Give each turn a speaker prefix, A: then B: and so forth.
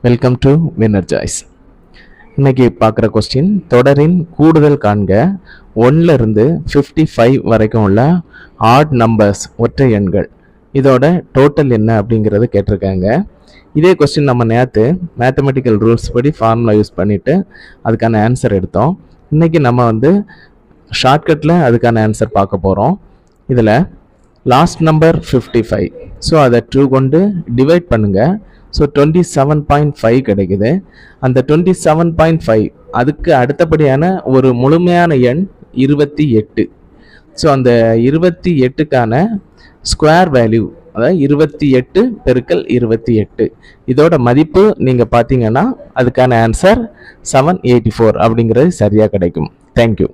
A: Welcome to winner choice. இன்னைக்கு பார்க்குற question, தொடரின் கூடுதல் காண்க. 1ல் இருந்து 55 வரைக்கும் உள்ள ஆட் நம்பர்ஸ், ஒற்றை எண்கள், இதோட டோட்டல் என்ன அப்படிங்கிறது கேட்டிருக்காங்க. இதே கொஸ்டின் நம்ம நேற்று மேத்தமெட்டிக்கல் ரூல்ஸ் படி ஃபார்முலா யூஸ் பண்ணிவிட்டு அதுக்கான ஆன்சர் எடுத்தோம். இன்றைக்கி நம்ம ஷார்ட்கட்டில் அதுக்கான ஆன்சர் பார்க்க போகிறோம். இதில் லாஸ்ட் நம்பர் 55, ஸோ அதை 2 கொண்டு டிவைட் பண்ணுங்கள். ஸோ 27.5 கிடைக்குது. அந்த 27.5 அதுக்கு அடுத்தபடியான ஒரு முழுமையான எண் 28. ஸோ அந்த 28க்கான ஸ்கொயர் வேல்யூ, அதாவது 28 பெருக்கல் 28, இதோட மதிப்பு நீங்கள் பார்த்தீங்கன்னா அதுக்கான ஆன்சர் 784 அப்படிங்கிறது சரியாக கிடைக்கும். தேங்க்யூ.